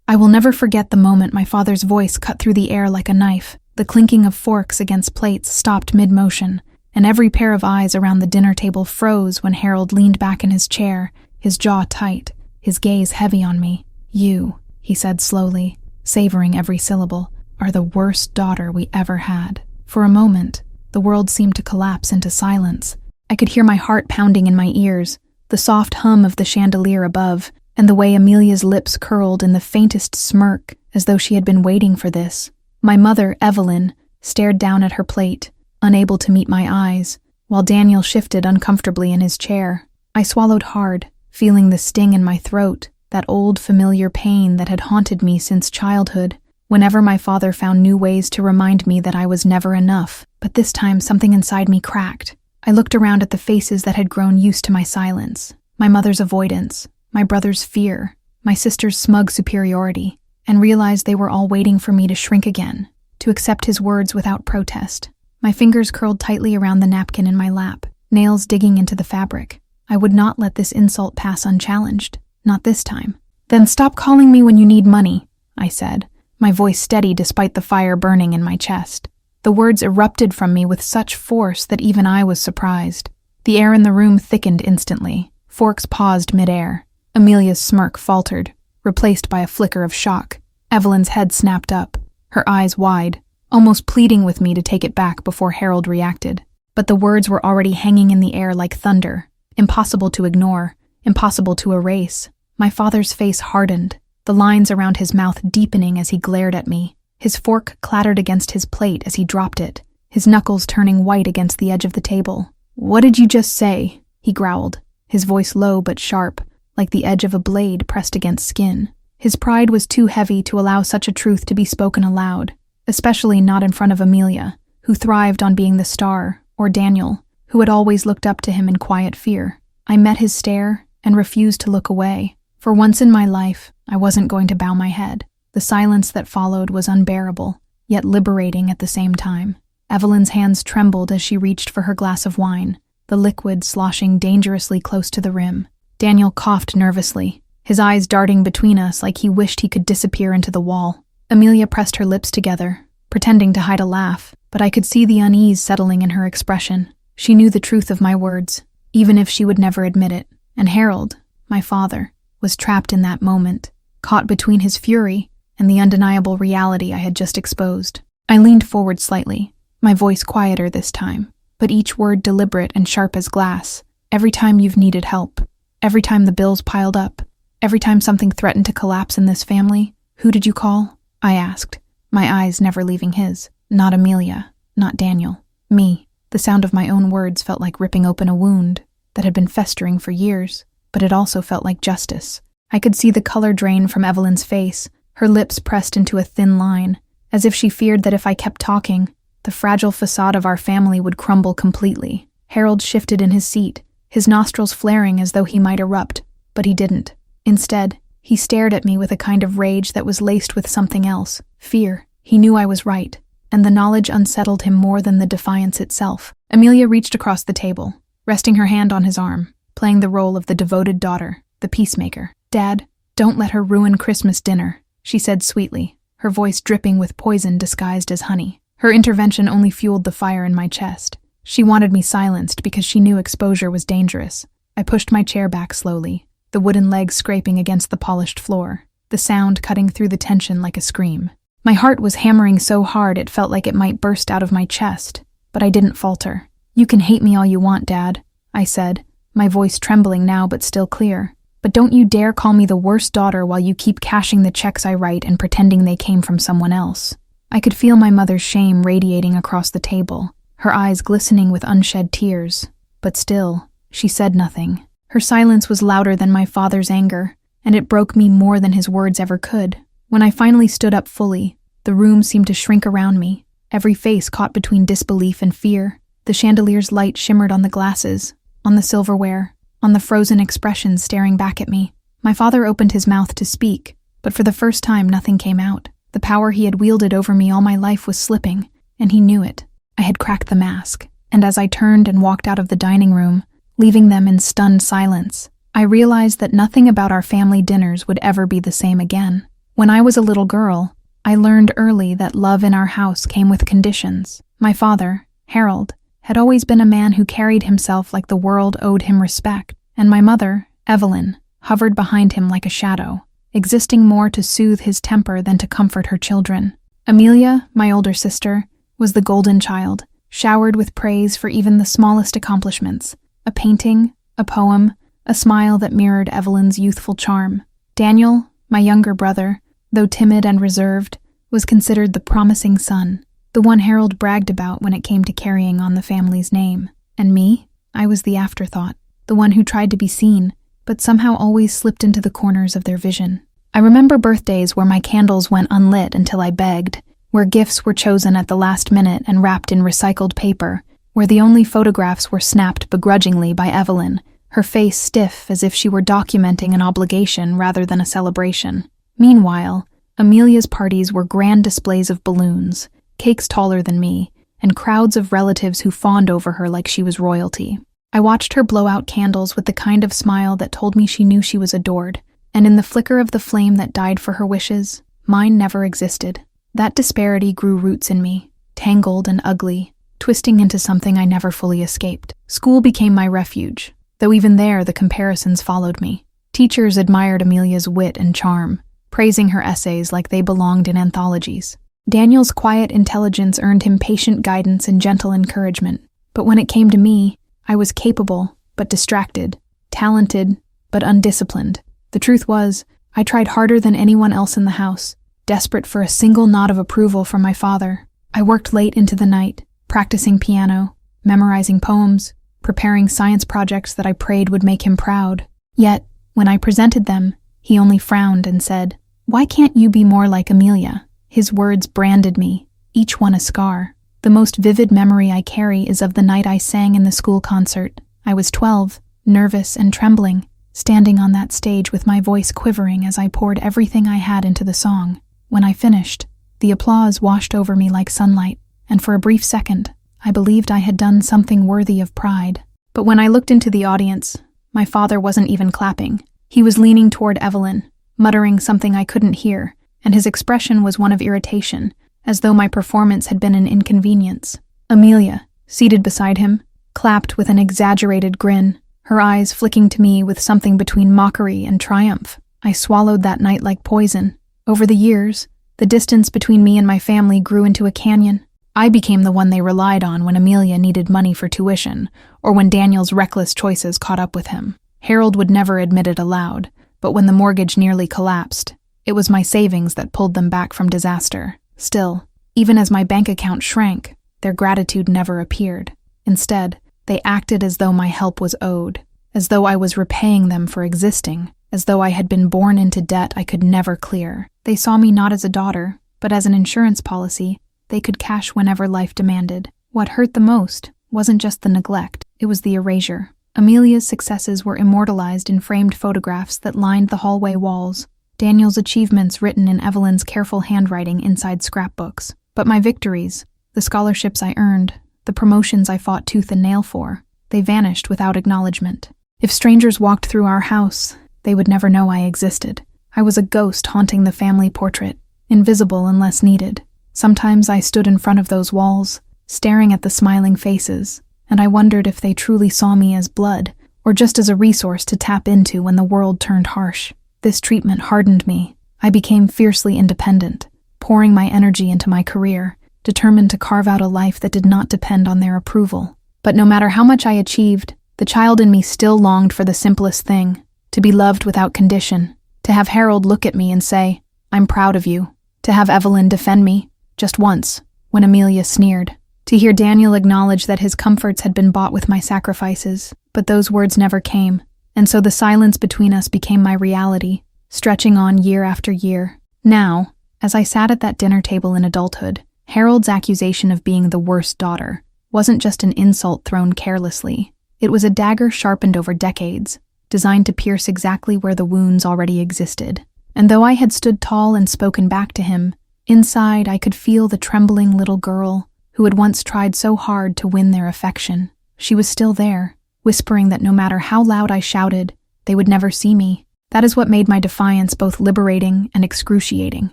I will never forget the moment my father's voice cut through the air like a knife. The clinking of forks against plates stopped mid-motion, and every pair of eyes around the dinner table froze when Harold leaned back in his chair, his jaw tight, his gaze heavy on me. "You," he said slowly, savoring every syllable, "are the worst daughter we ever had." For a moment, the world seemed to collapse into silence. I could hear my heart pounding in my ears, the soft hum of the chandelier above, and the way Amelia's lips curled in the faintest smirk, as though she had been waiting for this. My mother, Evelyn, stared down at her plate, unable to meet my eyes, while Daniel shifted uncomfortably in his chair. I swallowed hard, feeling the sting in my throat, that old familiar pain that had haunted me since childhood, whenever my father found new ways to remind me that I was never enough. But this time something inside me cracked. I looked around at the faces that had grown used to my silence, my mother's avoidance, my brother's fear, my sister's smug superiority, and realized they were all waiting for me to shrink again, to accept his words without protest. My fingers curled tightly around the napkin in my lap, nails digging into the fabric. I would not let this insult pass unchallenged, not this time. "Then stop calling me when you need money," I said, my voice steady despite the fire burning in my chest. The words erupted from me with such force that even I was surprised. The air in the room thickened instantly. Forks paused mid-air. Amelia's smirk faltered, replaced by a flicker of shock. Evelyn's head snapped up, her eyes wide, almost pleading with me to take it back before Harold reacted. But the words were already hanging in the air like thunder, impossible to ignore, impossible to erase. My father's face hardened, the lines around his mouth deepening as he glared at me. His fork clattered against his plate as he dropped it, his knuckles turning white against the edge of the table. "What did you just say?" he growled, his voice low but sharp, like the edge of a blade pressed against skin. His pride was too heavy to allow such a truth to be spoken aloud, especially not in front of Amelia, who thrived on being the star, or Daniel, who had always looked up to him in quiet fear. I met his stare and refused to look away. For once in my life, I wasn't going to bow my head. The silence that followed was unbearable, yet liberating at the same time. Evelyn's hands trembled as she reached for her glass of wine, the liquid sloshing dangerously close to the rim. Daniel coughed nervously, his eyes darting between us like he wished he could disappear into the wall. Amelia pressed her lips together, pretending to hide a laugh, but I could see the unease settling in her expression. She knew the truth of my words, even if she would never admit it. And Harold, my father, was trapped in that moment, caught between his fury and the undeniable reality I had just exposed. I leaned forward slightly, my voice quieter this time, but each word deliberate and sharp as glass. "Every time you've needed help, every time the bills piled up, every time something threatened to collapse in this family, who did you call?" I asked, my eyes never leaving his. Not Amelia, not Daniel, me. The sound of my own words felt like ripping open a wound that had been festering for years, but it also felt like justice. I could see the color drain from Evelyn's face, her lips pressed into a thin line, as if she feared that if I kept talking, the fragile facade of our family would crumble completely. Harold shifted in his seat, his nostrils flaring as though he might erupt, but he didn't. Instead, he stared at me with a kind of rage that was laced with something else, fear. He knew I was right, and the knowledge unsettled him more than the defiance itself. Amelia reached across the table, resting her hand on his arm, playing the role of the devoted daughter, the peacemaker. "Dad, don't let her ruin Christmas dinner," she said sweetly, her voice dripping with poison disguised as honey. Her intervention only fueled the fire in my chest. She wanted me silenced because she knew exposure was dangerous. I pushed my chair back slowly, the wooden legs scraping against the polished floor, the sound cutting through the tension like a scream. My heart was hammering so hard it felt like it might burst out of my chest, but I didn't falter. "You can hate me all you want, Dad," I said, my voice trembling now but still clear. "But don't you dare call me the worst daughter while you keep cashing the checks I write and pretending they came from someone else." I could feel my mother's shame radiating across the table, her eyes glistening with unshed tears. But still, she said nothing. Her silence was louder than my father's anger, and it broke me more than his words ever could. When I finally stood up fully, the room seemed to shrink around me, every face caught between disbelief and fear. The chandelier's light shimmered on the glasses, on the silverware, on the frozen expressions staring back at me. My father opened his mouth to speak, but for the first time nothing came out. The power he had wielded over me all my life was slipping, and he knew it. I had cracked the mask, and as I turned and walked out of the dining room, leaving them in stunned silence, I realized that nothing about our family dinners would ever be the same again. When I was a little girl, I learned early that love in our house came with conditions. My father, Harold, had always been a man who carried himself like the world owed him respect, and my mother, Evelyn, hovered behind him like a shadow, existing more to soothe his temper than to comfort her children. Amelia, my older sister, was the golden child, showered with praise for even the smallest accomplishments, a painting, a poem, a smile that mirrored Evelyn's youthful charm. Daniel, my younger brother, though timid and reserved, was considered the promising son, the one Harold bragged about when it came to carrying on the family's name. And me, I was the afterthought, the one who tried to be seen, but somehow always slipped into the corners of their vision. I remember birthdays where my candles went unlit until I begged, where gifts were chosen at the last minute and wrapped in recycled paper, where the only photographs were snapped begrudgingly by Evelyn, her face stiff as if she were documenting an obligation rather than a celebration. Meanwhile, Amelia's parties were grand displays of balloons, cakes taller than me, and crowds of relatives who fawned over her like she was royalty. I watched her blow out candles with the kind of smile that told me she knew she was adored, and in the flicker of the flame that died for her wishes, mine never existed. That disparity grew roots in me, tangled and ugly, twisting into something I never fully escaped. School became my refuge, though even there the comparisons followed me. Teachers admired Amelia's wit and charm, praising her essays like they belonged in anthologies. Daniel's quiet intelligence earned him patient guidance and gentle encouragement, but when it came to me, I was capable but distracted, talented but undisciplined. The truth was, I tried harder than anyone else in the house, desperate for a single nod of approval from my father. I worked late into the night, practicing piano, memorizing poems, preparing science projects that I prayed would make him proud. Yet, when I presented them, he only frowned and said, "Why can't you be more like Amelia?" His words branded me, each one a scar. The most vivid memory I carry is of the night I sang in the school concert. I was 12, nervous and trembling, standing on that stage with my voice quivering as I poured everything I had into the song. When I finished, the applause washed over me like sunlight, and for a brief second, I believed I had done something worthy of pride. But when I looked into the audience, my father wasn't even clapping. He was leaning toward Evelyn, muttering something I couldn't hear, and his expression was one of irritation, as though my performance had been an inconvenience. Amelia, seated beside him, clapped with an exaggerated grin, her eyes flicking to me with something between mockery and triumph. I swallowed that night like poison. Over the years, the distance between me and my family grew into a canyon. I became the one they relied on when Amelia needed money for tuition, or when Daniel's reckless choices caught up with him. Harold would never admit it aloud, but when the mortgage nearly collapsed, it was my savings that pulled them back from disaster. Still, even as my bank account shrank, their gratitude never appeared. Instead, they acted as though my help was owed, as though I was repaying them for existing, as though I had been born into debt I could never clear. They saw me not as a daughter, but as an insurance policy they could cash whenever life demanded. What hurt the most wasn't just the neglect, it was the erasure. Amelia's successes were immortalized in framed photographs that lined the hallway walls, Daniel's achievements written in Evelyn's careful handwriting inside scrapbooks. But my victories, the scholarships I earned, the promotions I fought tooth and nail for, they vanished without acknowledgement. If strangers walked through our house, they would never know I existed. I was a ghost haunting the family portrait, invisible unless needed. Sometimes I stood in front of those walls, staring at the smiling faces, and I wondered if they truly saw me as blood, or just as a resource to tap into when the world turned harsh. This treatment hardened me. I became fiercely independent, pouring my energy into my career, determined to carve out a life that did not depend on their approval. But no matter how much I achieved, the child in me still longed for the simplest thing, to be loved without condition, to have Harold look at me and say, "I'm proud of you," to have Evelyn defend me, just once, when Amelia sneered, to hear Daniel acknowledge that his comforts had been bought with my sacrifices, but those words never came, and so the silence between us became my reality, stretching on year after year. Now, as I sat at that dinner table in adulthood, Harold's accusation of being the worst daughter wasn't just an insult thrown carelessly. It was a dagger sharpened over decades, designed to pierce exactly where the wounds already existed. And though I had stood tall and spoken back to him, inside I could feel the trembling little girl who had once tried so hard to win their affection. She was still there, whispering that no matter how loud I shouted, they would never see me. That is what made my defiance both liberating and excruciating.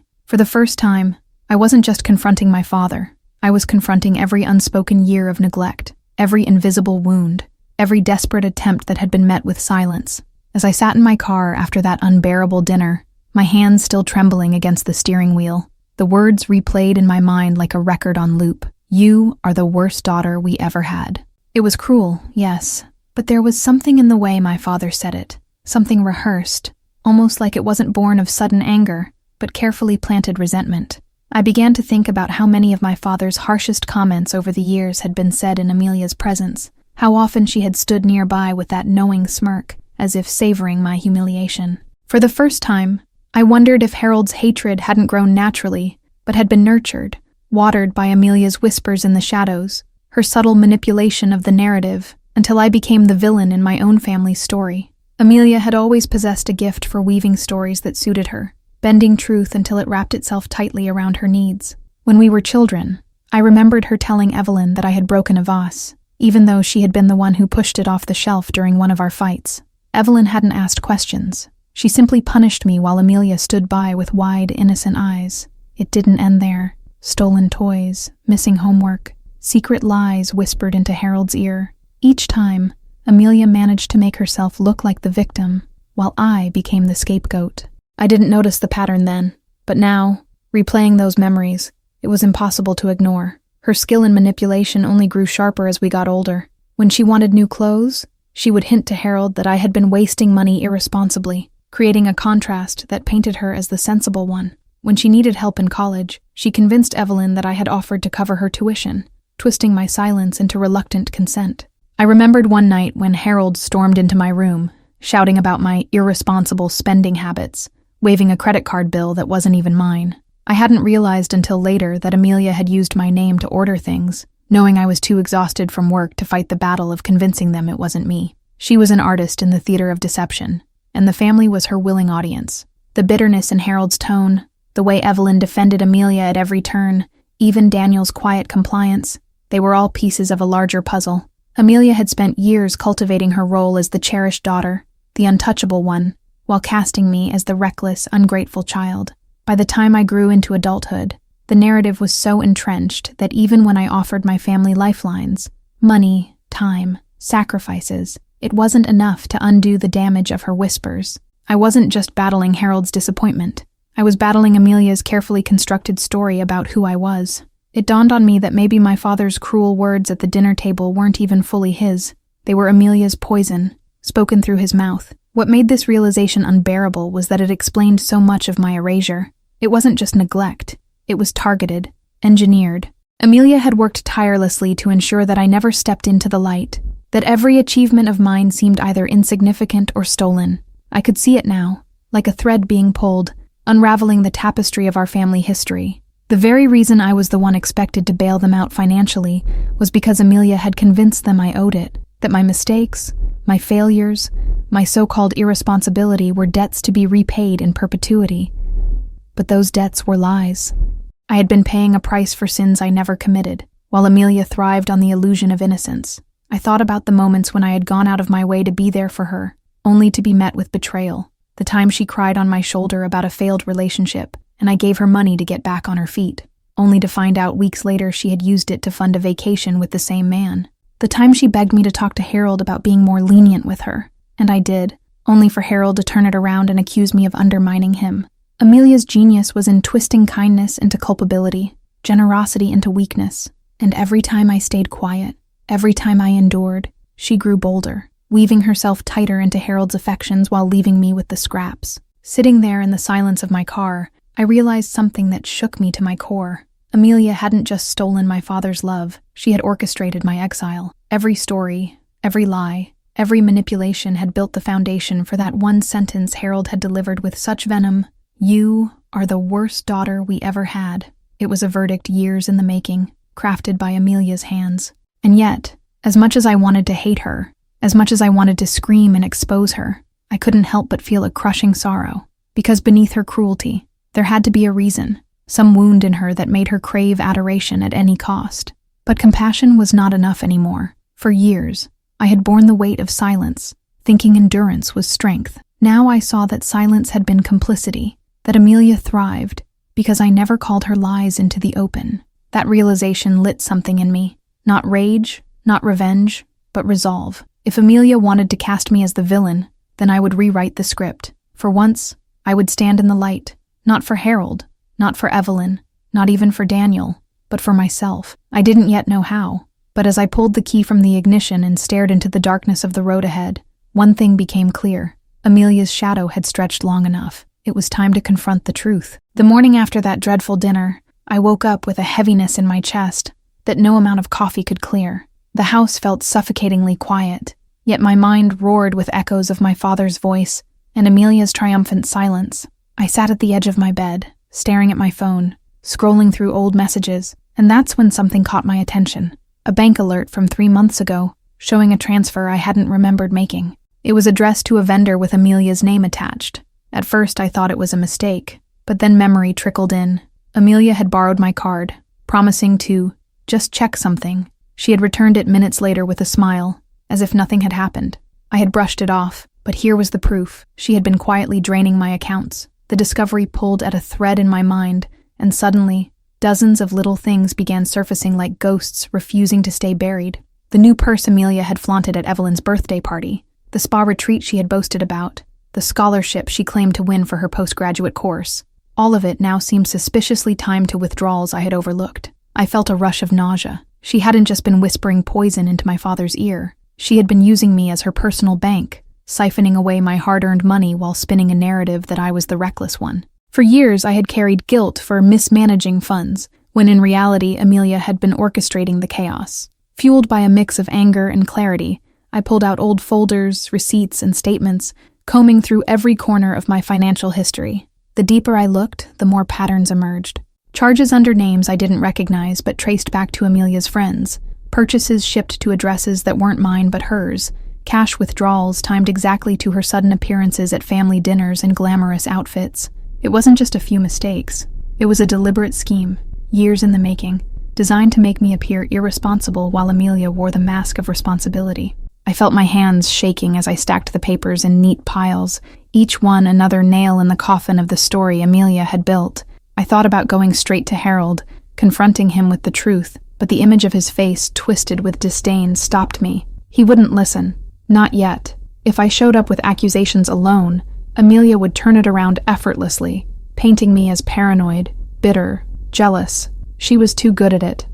For the first time, I wasn't just confronting my father. I was confronting every unspoken year of neglect, every invisible wound, every desperate attempt that had been met with silence. As I sat in my car after that unbearable dinner, my hands still trembling against the steering wheel, the words replayed in my mind like a record on loop. You are the worst daughter we ever had. It was cruel, yes, but there was something in the way my father said it, something rehearsed, almost like it wasn't born of sudden anger, but carefully planted resentment. I began to think about how many of my father's harshest comments over the years had been said in Amelia's presence, how often she had stood nearby with that knowing smirk, as if savoring my humiliation. For the first time, I wondered if Harold's hatred hadn't grown naturally, but had been nurtured, watered by Amelia's whispers in the shadows, her subtle manipulation of the narrative, until I became the villain in my own family's story. Amelia had always possessed a gift for weaving stories that suited her, bending truth until it wrapped itself tightly around her needs. When we were children, I remembered her telling Evelyn that I had broken a vase, even though she had been the one who pushed it off the shelf during one of our fights. Evelyn hadn't asked questions. She simply punished me while Amelia stood by with wide, innocent eyes. It didn't end there. Stolen toys, missing homework, secret lies whispered into Harold's ear. Each time, Amelia managed to make herself look like the victim, while I became the scapegoat. I didn't notice the pattern then, but now, replaying those memories, it was impossible to ignore. Her skill in manipulation only grew sharper as we got older. When she wanted new clothes, she would hint to Harold that I had been wasting money irresponsibly, creating a contrast that painted her as the sensible one. When she needed help in college, she convinced Evelyn that I had offered to cover her tuition, twisting my silence into reluctant consent. I remembered one night when Harold stormed into my room, shouting about my irresponsible spending habits, waving a credit card bill that wasn't even mine. I hadn't realized until later that Amelia had used my name to order things, knowing I was too exhausted from work to fight the battle of convincing them it wasn't me. She was an artist in the theater of deception, and the family was her willing audience. The bitterness in Harold's tone, the way Evelyn defended Amelia at every turn, even Daniel's quiet compliance, they were all pieces of a larger puzzle. Amelia had spent years cultivating her role as the cherished daughter, the untouchable one, while casting me as the reckless, ungrateful child. By the time I grew into adulthood, the narrative was so entrenched that even when I offered my family lifelines, money, time, sacrifices, it wasn't enough to undo the damage of her whispers. I wasn't just battling Harold's disappointment. I was battling Amelia's carefully constructed story about who I was. It dawned on me that maybe my father's cruel words at the dinner table weren't even fully his. They were Amelia's poison, spoken through his mouth. What made this realization unbearable was that it explained so much of my erasure. It wasn't just neglect. It was targeted, engineered. Amelia had worked tirelessly to ensure that I never stepped into the light, that every achievement of mine seemed either insignificant or stolen. I could see it now, like a thread being pulled, unraveling the tapestry of our family history. The very reason I was the one expected to bail them out financially was because Amelia had convinced them I owed it, that my mistakes, my failures, my so-called irresponsibility were debts to be repaid in perpetuity. But those debts were lies. I had been paying a price for sins I never committed, while Amelia thrived on the illusion of innocence. I thought about the moments when I had gone out of my way to be there for her, only to be met with betrayal. The time she cried on my shoulder about a failed relationship, and I gave her money to get back on her feet, only to find out weeks later she had used it to fund a vacation with the same man. The time she begged me to talk to Harold about being more lenient with her, and I did, only for Harold to turn it around and accuse me of undermining him. Amelia's genius was in twisting kindness into culpability, generosity into weakness, and every time I stayed quiet, every time I endured, she grew bolder, weaving herself tighter into Harold's affections while leaving me with the scraps. Sitting there in the silence of my car, I realized something that shook me to my core. Amelia hadn't just stolen my father's love, she had orchestrated my exile. Every story, every lie, every manipulation had built the foundation for that one sentence Harold had delivered with such venom: "You are the worst daughter we ever had." It was a verdict years in the making, crafted by Amelia's hands. And yet, as much as I wanted to hate her, as much as I wanted to scream and expose her, I couldn't help but feel a crushing sorrow. Because beneath her cruelty, there had to be a reason, some wound in her that made her crave adoration at any cost. But compassion was not enough anymore. For years, I had borne the weight of silence, thinking endurance was strength. Now I saw that silence had been complicity, that Amelia thrived because I never called her lies into the open. That realization lit something in me. Not rage, not revenge, but resolve. If Amelia wanted to cast me as the villain, then I would rewrite the script. For once, I would stand in the light, not for Harold, not for Evelyn, not even for Daniel, but for myself. I didn't yet know how, but as I pulled the key from the ignition and stared into the darkness of the road ahead, one thing became clear. Amelia's shadow had stretched long enough. It was time to confront the truth. The morning after that dreadful dinner, I woke up with a heaviness in my chest that no amount of coffee could clear. The house felt suffocatingly quiet, yet my mind roared with echoes of my father's voice and Amelia's triumphant silence. I sat at the edge of my bed, staring at my phone, scrolling through old messages, and that's when something caught my attention. A bank alert from 3 months ago, showing a transfer I hadn't remembered making. It was addressed to a vendor with Amelia's name attached. At first I thought it was a mistake, but then memory trickled in. Amelia had borrowed my card, promising to just check something. She had returned it minutes later with a smile, as if nothing had happened. I had brushed it off, but here was the proof. She had been quietly draining my accounts. The discovery pulled at a thread in my mind, and suddenly, dozens of little things began surfacing like ghosts refusing to stay buried. The new purse Amelia had flaunted at Evelyn's birthday party, the spa retreat she had boasted about, the scholarship she claimed to win for her postgraduate course. All of it now seemed suspiciously timed to withdrawals I had overlooked. I felt a rush of nausea. She hadn't just been whispering poison into my father's ear. She had been using me as her personal bank, siphoning away my hard-earned money while spinning a narrative that I was the reckless one. For years, I had carried guilt for mismanaging funds, when in reality, Amelia had been orchestrating the chaos. Fueled by a mix of anger and clarity, I pulled out old folders, receipts, and statements, combing through every corner of my financial history. The deeper I looked, the more patterns emerged. Charges under names I didn't recognize but traced back to Amelia's friends, purchases shipped to addresses that weren't mine but hers, cash withdrawals timed exactly to her sudden appearances at family dinners in glamorous outfits. It wasn't just a few mistakes. It was a deliberate scheme, years in the making, designed to make me appear irresponsible while Amelia wore the mask of responsibility. I felt my hands shaking as I stacked the papers in neat piles, each one another nail in the coffin of the story Amelia had built. I thought about going straight to Harold, confronting him with the truth, but the image of his face, twisted with disdain, stopped me. He wouldn't listen. Not yet. If I showed up with accusations alone, Amelia would turn it around effortlessly, painting me as paranoid, bitter, jealous. She was too good at it.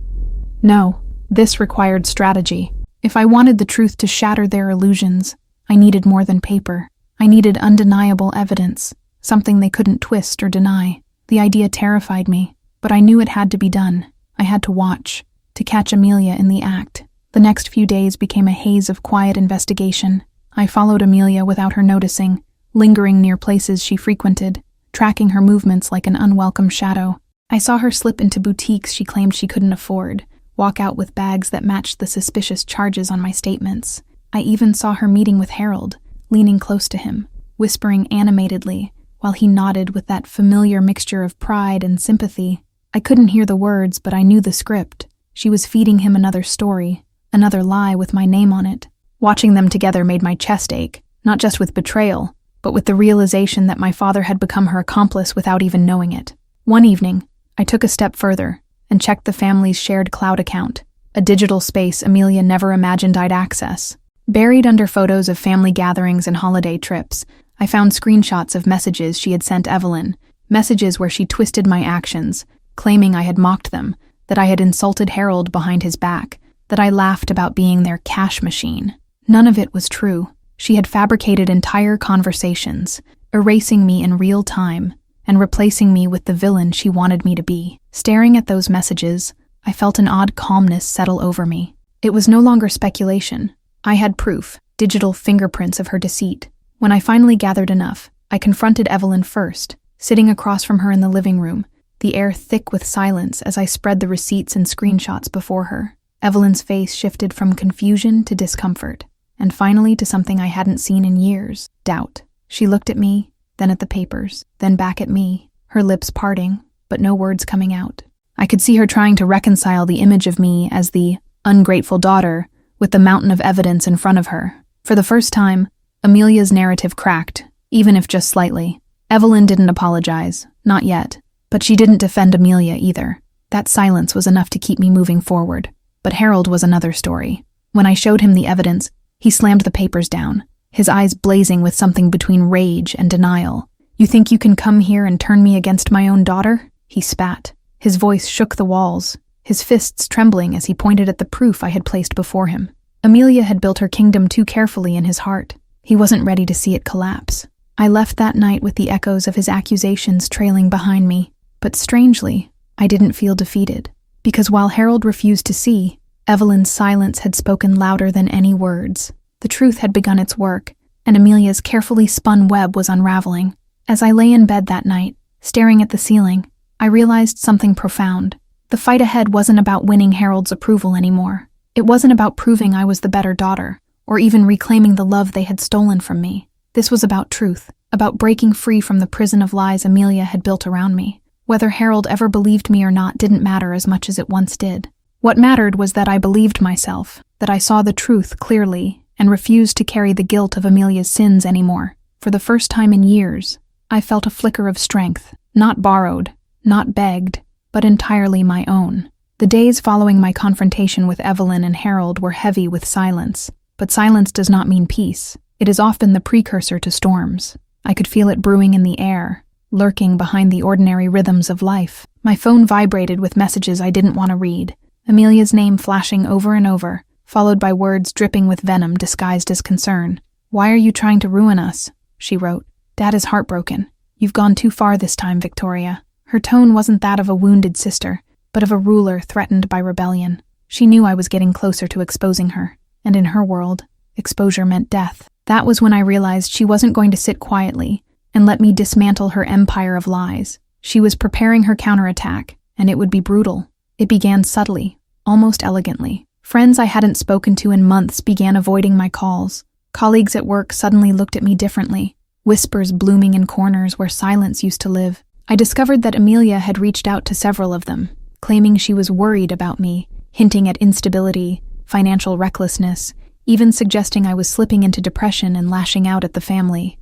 No, this required strategy. If I wanted the truth to shatter their illusions, I needed more than paper. I needed undeniable evidence, something they couldn't twist or deny. The idea terrified me, but I knew it had to be done. I had to watch, to catch Amelia in the act. The next few days became a haze of quiet investigation. I followed Amelia without her noticing, lingering near places she frequented, tracking her movements like an unwelcome shadow. I saw her slip into boutiques she claimed she couldn't afford, walk out with bags that matched the suspicious charges on my statements. I even saw her meeting with Harold, leaning close to him, whispering animatedly, while he nodded with that familiar mixture of pride and sympathy. I couldn't hear the words, but I knew the script. She was feeding him another story, another lie with my name on it. Watching them together made my chest ache, not just with betrayal, but with the realization that my father had become her accomplice without even knowing it. One evening, I took a step further and checked the family's shared cloud account, a digital space Amelia never imagined I'd access. Buried under photos of family gatherings and holiday trips, I found screenshots of messages she had sent Evelyn, messages where she twisted my actions, claiming I had mocked them, that I had insulted Harold behind his back, that I laughed about being their cash machine. None of it was true. She had fabricated entire conversations, erasing me in real time and replacing me with the villain she wanted me to be. Staring at those messages, I felt an odd calmness settle over me. It was no longer speculation. I had proof, digital fingerprints of her deceit. When I finally gathered enough, I confronted Evelyn first, sitting across from her in the living room, the air thick with silence as I spread the receipts and screenshots before her. Evelyn's face shifted from confusion to discomfort, and finally to something I hadn't seen in years, doubt. She looked at me, then at the papers, then back at me, her lips parting, but no words coming out. I could see her trying to reconcile the image of me as the ungrateful daughter with the mountain of evidence in front of her. For the first time, Amelia's narrative cracked, even if just slightly. Evelyn didn't apologize, not yet, but she didn't defend Amelia either. That silence was enough to keep me moving forward. But Harold was another story. When I showed him the evidence, he slammed the papers down, his eyes blazing with something between rage and denial. "You think you can come here and turn me against my own daughter?" He spat. His voice shook the walls, his fists trembling as he pointed at the proof I had placed before him. Amelia had built her kingdom too carefully in his heart. He wasn't ready to see it collapse. I left that night with the echoes of his accusations trailing behind me. But strangely, I didn't feel defeated. Because while Harold refused to see, Evelyn's silence had spoken louder than any words. The truth had begun its work, and Amelia's carefully spun web was unraveling. As I lay in bed that night, staring at the ceiling, I realized something profound. The fight ahead wasn't about winning Harold's approval anymore. It wasn't about proving I was the better daughter, or even reclaiming the love they had stolen from me. This was about truth, about breaking free from the prison of lies Amelia had built around me. Whether Harold ever believed me or not didn't matter as much as it once did. What mattered was that I believed myself, that I saw the truth clearly, and refused to carry the guilt of Amelia's sins anymore. For the first time in years, I felt a flicker of strength, not borrowed, not begged, but entirely my own. The days following my confrontation with Evelyn and Harold were heavy with silence, but silence does not mean peace. It is often the precursor to storms. I could feel it brewing in the air, lurking behind the ordinary rhythms of life. My phone vibrated with messages I didn't want to read, Amelia's name flashing over and over, followed by words dripping with venom disguised as concern. "Why are you trying to ruin us?" she wrote. "Dad is heartbroken. You've gone too far this time, Victoria." Her tone wasn't that of a wounded sister, but of a ruler threatened by rebellion. She knew I was getting closer to exposing her, and in her world, exposure meant death. That was when I realized she wasn't going to sit quietly and let me dismantle her empire of lies. She was preparing her counterattack, and it would be brutal. It began subtly, almost elegantly. Friends I hadn't spoken to in months began avoiding my calls. Colleagues at work suddenly looked at me differently, whispers blooming in corners where silence used to live. I discovered that Amelia had reached out to several of them, claiming she was worried about me, hinting at instability, financial recklessness, even suggesting I was slipping into depression and lashing out at the family.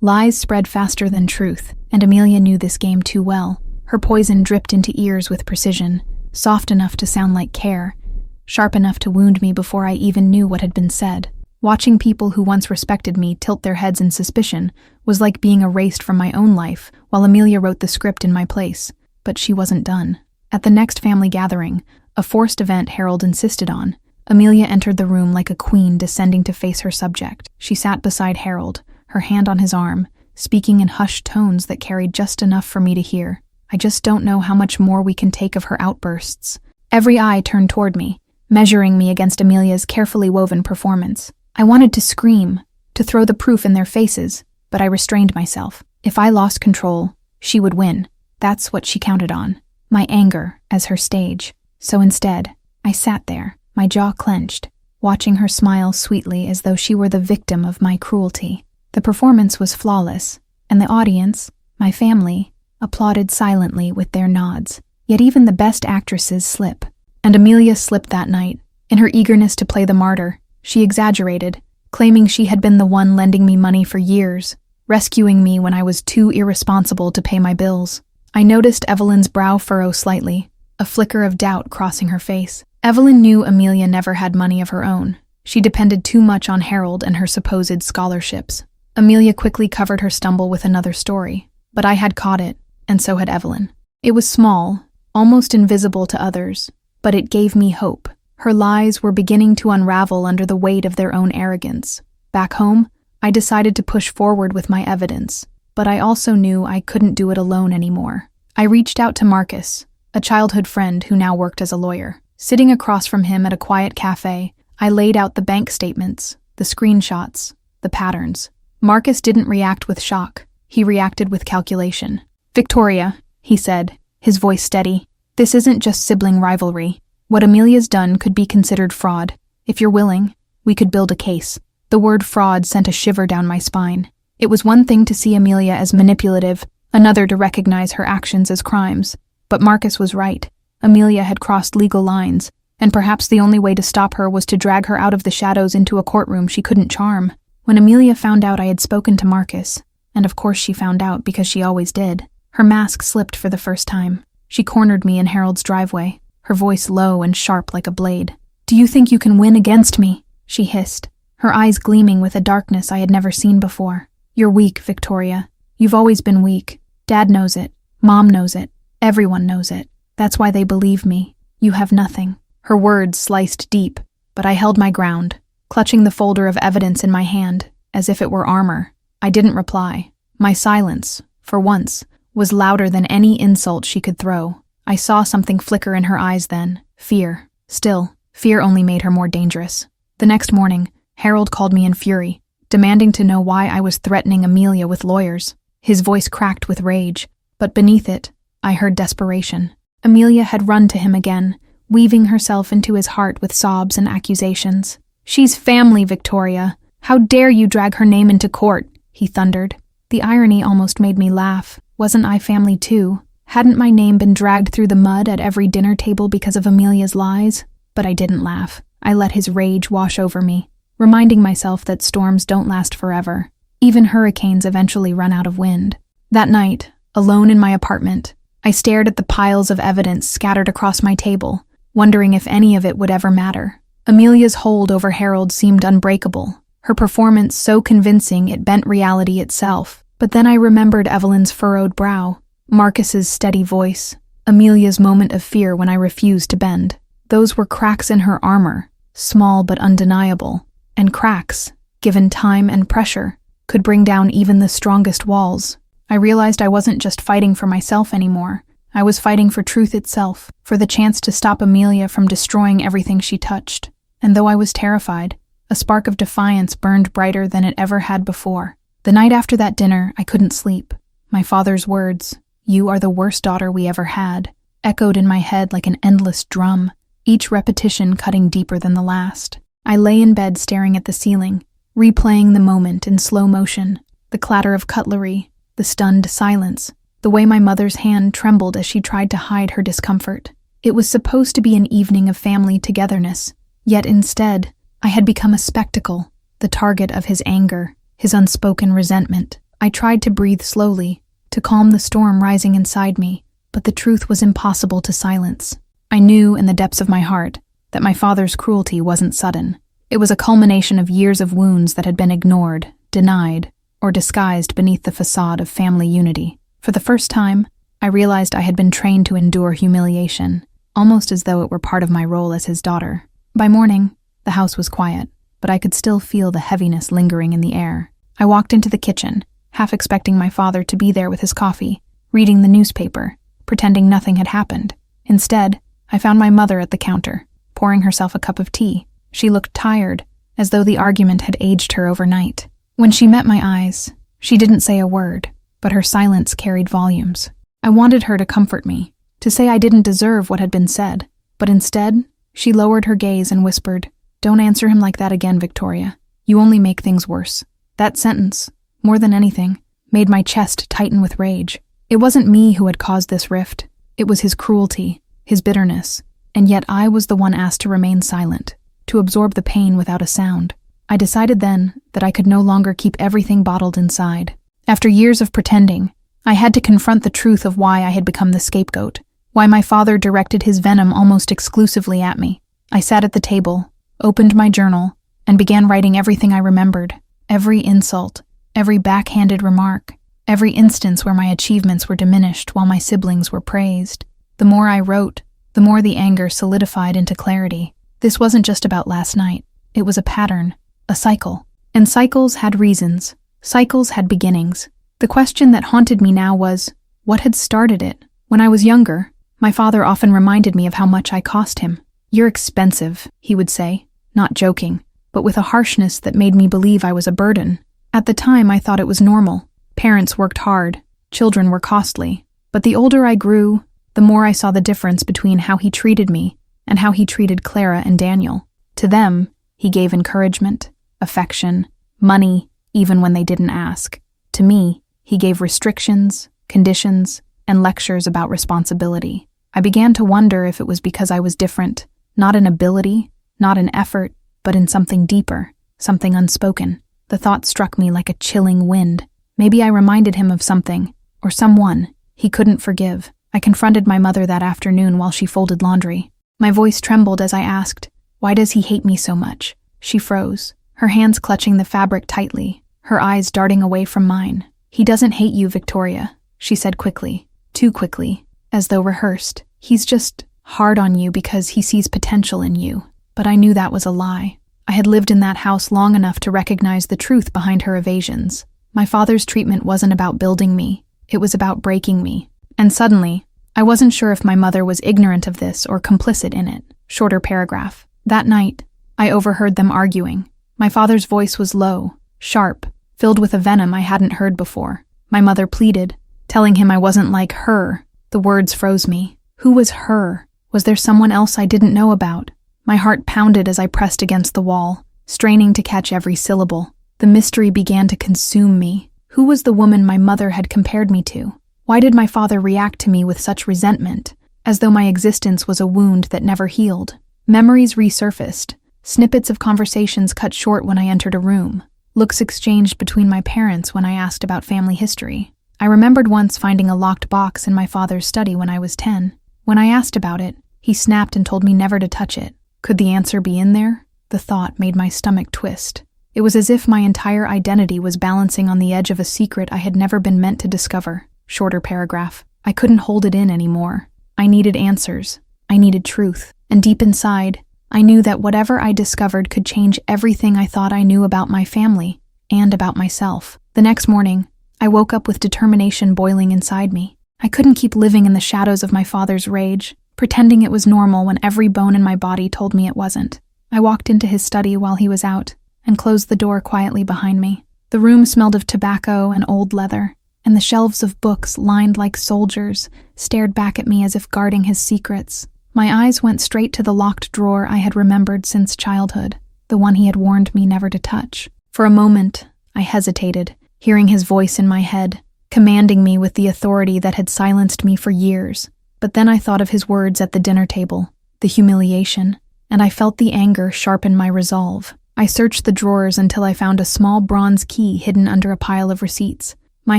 Lies spread faster than truth, and Amelia knew this game too well. Her poison dripped into ears with precision, soft enough to sound like care, sharp enough to wound me before I even knew what had been said. Watching people who once respected me tilt their heads in suspicion was like being erased from my own life while Amelia wrote the script in my place. But she wasn't done. At the next family gathering, a forced event Harold insisted on, Amelia entered the room like a queen descending to face her subject. She sat beside Harold, her hand on his arm, speaking in hushed tones that carried just enough for me to hear. "I just don't know how much more we can take of her outbursts." Every eye turned toward me, measuring me against Amelia's carefully woven performance. I wanted to scream, to throw the proof in their faces, but I restrained myself. If I lost control, she would win. That's what she counted on, my anger as her stage. So instead, I sat there, my jaw clenched, watching her smile sweetly as though she were the victim of my cruelty. The performance was flawless, and the audience, my family, applauded silently with their nods. Yet even the best actresses slip. And Amelia slipped that night. In her eagerness to play the martyr, she exaggerated, claiming she had been the one lending me money for years, rescuing me when I was too irresponsible to pay my bills. I noticed Evelyn's brow furrow slightly, a flicker of doubt crossing her face. Evelyn knew Amelia never had money of her own. She depended too much on Harold and her supposed scholarships. Amelia quickly covered her stumble with another story, but I had caught it, and so had Evelyn. It was small, almost invisible to others, but it gave me hope. Her lies were beginning to unravel under the weight of their own arrogance. Back home, I decided to push forward with my evidence, but I also knew I couldn't do it alone anymore. I reached out to Marcus, a childhood friend who now worked as a lawyer. Sitting across from him at a quiet cafe, I laid out the bank statements, the screenshots, the patterns. Marcus didn't react with shock. He reacted with calculation. "Victoria," he said, his voice steady, "this isn't just sibling rivalry. What Amelia's done could be considered fraud. If you're willing, we could build a case." The word fraud sent a shiver down my spine. It was one thing to see Amelia as manipulative, another to recognize her actions as crimes. But Marcus was right. Amelia had crossed legal lines, and perhaps the only way to stop her was to drag her out of the shadows into a courtroom she couldn't charm. When Amelia found out I had spoken to Marcus, and of course she found out because she always did, her mask slipped for the first time. She cornered me in Harold's driveway, her voice low and sharp like a blade. "Do you think you can win against me?" she hissed, her eyes gleaming with a darkness I had never seen before. "You're weak, Victoria. You've always been weak. Dad knows it. Mom knows it. Everyone knows it. That's why they believe me. You have nothing." Her words sliced deep, but I held my ground, clutching the folder of evidence in my hand, as if it were armor. I didn't reply. My silence, for once, was louder than any insult she could throw. I saw something flicker in her eyes then. Fear. Still, fear only made her more dangerous. The next morning, Harold called me in fury, demanding to know why I was threatening Amelia with lawyers. His voice cracked with rage, but beneath it, I heard desperation. Amelia had run to him again, weaving herself into his heart with sobs and accusations. "She's family, Victoria. How dare you drag her name into court?" he thundered. The irony almost made me laugh. Wasn't I family too? Hadn't my name been dragged through the mud at every dinner table because of Amelia's lies? But I didn't laugh. I let his rage wash over me, reminding myself that storms don't last forever. Even hurricanes eventually run out of wind. That night, alone in my apartment, I stared at the piles of evidence scattered across my table, wondering if any of it would ever matter. Amelia's hold over Harold seemed unbreakable, her performance so convincing it bent reality itself. But then I remembered Evelyn's furrowed brow, Marcus's steady voice, Amelia's moment of fear when I refused to bend. Those were cracks in her armor, small but undeniable, and cracks, given time and pressure, could bring down even the strongest walls. I realized I wasn't just fighting for myself anymore. I was fighting for truth itself, for the chance to stop Amelia from destroying everything she touched. And though I was terrified, a spark of defiance burned brighter than it ever had before. The night after that dinner, I couldn't sleep. My father's words, "You are the worst daughter we ever had," echoed in my head like an endless drum, each repetition cutting deeper than the last. I lay in bed staring at the ceiling, replaying the moment in slow motion, the clatter of cutlery, the stunned silence, the way my mother's hand trembled as she tried to hide her discomfort. It was supposed to be an evening of family togetherness, yet instead, I had become a spectacle, the target of his anger, his unspoken resentment. I tried to breathe slowly, to calm the storm rising inside me, but the truth was impossible to silence. I knew in the depths of my heart that my father's cruelty wasn't sudden. It was a culmination of years of wounds that had been ignored, denied, or disguised beneath the facade of family unity. For the first time, I realized I had been trained to endure humiliation, almost as though it were part of my role as his daughter. By morning, the house was quiet, but I could still feel the heaviness lingering in the air. I walked into the kitchen, half expecting my father to be there with his coffee, reading the newspaper, pretending nothing had happened. Instead, I found my mother at the counter, pouring herself a cup of tea. She looked tired, as though the argument had aged her overnight. When she met my eyes, she didn't say a word, but her silence carried volumes. I wanted her to comfort me, to say I didn't deserve what had been said, but instead, she lowered her gaze and whispered, "Don't answer him like that again, Victoria. You only make things worse." That sentence, more than anything, made my chest tighten with rage. It wasn't me who had caused this rift. It was his cruelty, his bitterness, and yet I was the one asked to remain silent, to absorb the pain without a sound. I decided then that I could no longer keep everything bottled inside. After years of pretending, I had to confront the truth of why I had become the scapegoat, why my father directed his venom almost exclusively at me. I sat at the table, opened my journal, and began writing everything I remembered, every insult, every backhanded remark, every instance where my achievements were diminished while my siblings were praised. The more I wrote, the more the anger solidified into clarity. This wasn't just about last night. It was a pattern, a cycle. And cycles had reasons. Cycles had beginnings. The question that haunted me now was, what had started it? When I was younger, my father often reminded me of how much I cost him. "You're expensive," he would say, not joking, but with a harshness that made me believe I was a burden. At the time, I thought it was normal. Parents worked hard, children were costly. But the older I grew, the more I saw the difference between how he treated me and how he treated Clara and Daniel. To them, he gave encouragement, affection, money, even when they didn't ask. To me, he gave restrictions, conditions, and lectures about responsibility. I began to wonder if it was because I was different, not in ability, not in effort, but in something deeper, something unspoken. The thought struck me like a chilling wind. Maybe I reminded him of something, or someone, he couldn't forgive. I confronted my mother that afternoon while she folded laundry. My voice trembled as I asked, "Why does he hate me so much?" She froze, her hands clutching the fabric tightly, her eyes darting away from mine. "He doesn't hate you, Victoria," she said quickly, too quickly, as though rehearsed. "He's just hard on you because he sees potential in you." But I knew that was a lie. I had lived in that house long enough to recognize the truth behind her evasions. My father's treatment wasn't about building me, it was about breaking me. And suddenly, I wasn't sure if my mother was ignorant of this or complicit in it. Shorter paragraph. That night, I overheard them arguing. My father's voice was low, sharp, filled with a venom I hadn't heard before. My mother pleaded, telling him I wasn't like her. The words froze me. Who was her? Was there someone else I didn't know about? My heart pounded as I pressed against the wall, straining to catch every syllable. The mystery began to consume me. Who was the woman my mother had compared me to? Why did my father react to me with such resentment, as though my existence was a wound that never healed? Memories resurfaced, snippets of conversations cut short when I entered a room, looks exchanged between my parents when I asked about family history. I remembered once finding a locked box in my father's study when I was 10. When I asked about it, he snapped and told me never to touch it. Could the answer be in there? The thought made my stomach twist. It was as if my entire identity was balancing on the edge of a secret I had never been meant to discover. Shorter paragraph. I couldn't hold it in anymore. I needed answers. I needed truth. And deep inside, I knew that whatever I discovered could change everything I thought I knew about my family and about myself. The next morning, I woke up with determination boiling inside me. I couldn't keep living in the shadows of my father's rage, pretending it was normal when every bone in my body told me it wasn't. I walked into his study while he was out and closed the door quietly behind me. The room smelled of tobacco and old leather, and the shelves of books, lined like soldiers, stared back at me as if guarding his secrets. My eyes went straight to the locked drawer I had remembered since childhood, the one he had warned me never to touch. For a moment, I hesitated, hearing his voice in my head, commanding me with the authority that had silenced me for years. But then I thought of his words at the dinner table, the humiliation, and I felt the anger sharpen my resolve. I searched the drawers until I found a small bronze key hidden under a pile of receipts. My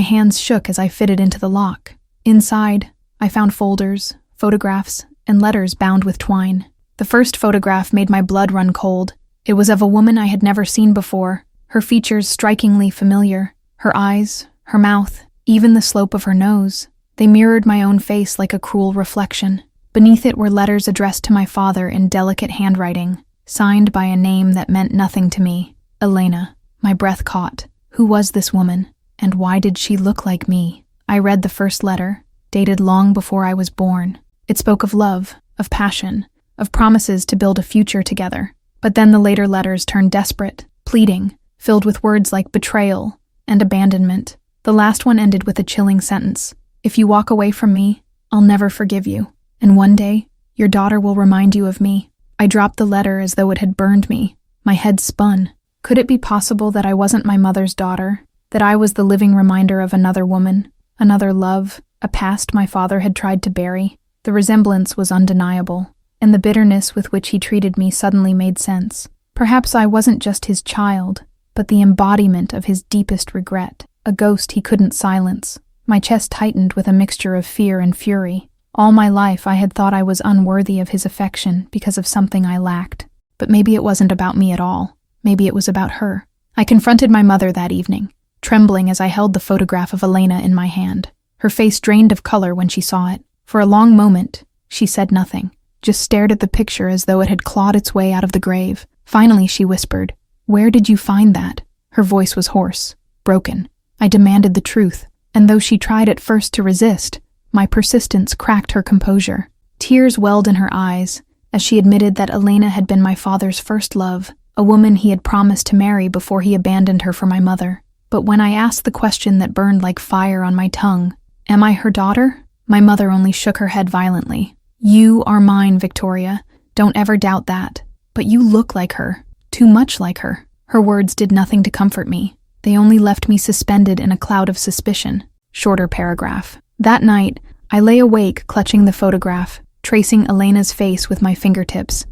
hands shook as I fitted into the lock. Inside, I found folders, photographs, and letters bound with twine. The first photograph made my blood run cold. It was of a woman I had never seen before, her features strikingly familiar. Her eyes, her mouth, even the slope of her nose. They mirrored my own face like a cruel reflection. Beneath it were letters addressed to my father in delicate handwriting, signed by a name that meant nothing to me. Elena. My breath caught. Who was this woman? And why did she look like me? I read the first letter, dated long before I was born. It spoke of love, of passion, of promises to build a future together. But then the later letters turned desperate, pleading, filled with words like betrayal and abandonment. The last one ended with a chilling sentence. "If you walk away from me, I'll never forgive you. And one day, your daughter will remind you of me." I dropped the letter as though it had burned me. My head spun. Could it be possible that I wasn't my mother's daughter? That I was the living reminder of another woman, another love, a past my father had tried to bury? The resemblance was undeniable, and the bitterness with which he treated me suddenly made sense. Perhaps I wasn't just his child, but the embodiment of his deepest regret, a ghost he couldn't silence. My chest tightened with a mixture of fear and fury. All my life I had thought I was unworthy of his affection because of something I lacked. But maybe it wasn't about me at all. Maybe it was about her. I confronted my mother that evening, trembling as I held the photograph of Elena in my hand. Her face drained of color when she saw it. For a long moment, she said nothing, just stared at the picture as though it had clawed its way out of the grave. Finally, she whispered, "Where did you find that?" Her voice was hoarse, broken. I demanded the truth, and though she tried at first to resist, my persistence cracked her composure. Tears welled in her eyes as she admitted that Elena had been my father's first love, a woman he had promised to marry before he abandoned her for my mother. But when I asked the question that burned like fire on my tongue, "Am I her daughter?" my mother only shook her head violently. "You are mine, Victoria. Don't ever doubt that. But you look like her. Too much like her." Her words did nothing to comfort me. They only left me suspended in a cloud of suspicion. Shorter paragraph. That night, I lay awake clutching the photograph, tracing Elena's face with my fingertips.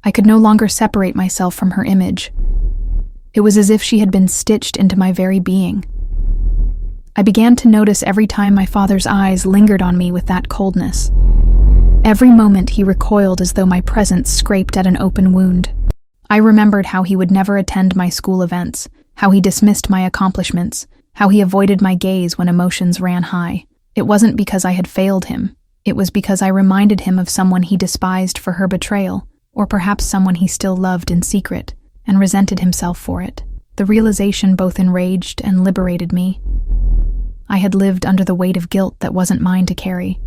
I could no longer separate myself from her image. It was as if she had been stitched into my very being. I began to notice every time my father's eyes lingered on me with that coldness. Every moment he recoiled as though my presence scraped at an open wound. I remembered how he would never attend my school events, how he dismissed my accomplishments, how he avoided my gaze when emotions ran high. It wasn't because I had failed him. It was because I reminded him of someone he despised for her betrayal, or perhaps someone he still loved in secret, and resented himself for it. The realization both enraged and liberated me. I had lived under the weight of guilt that wasn't mine to carry.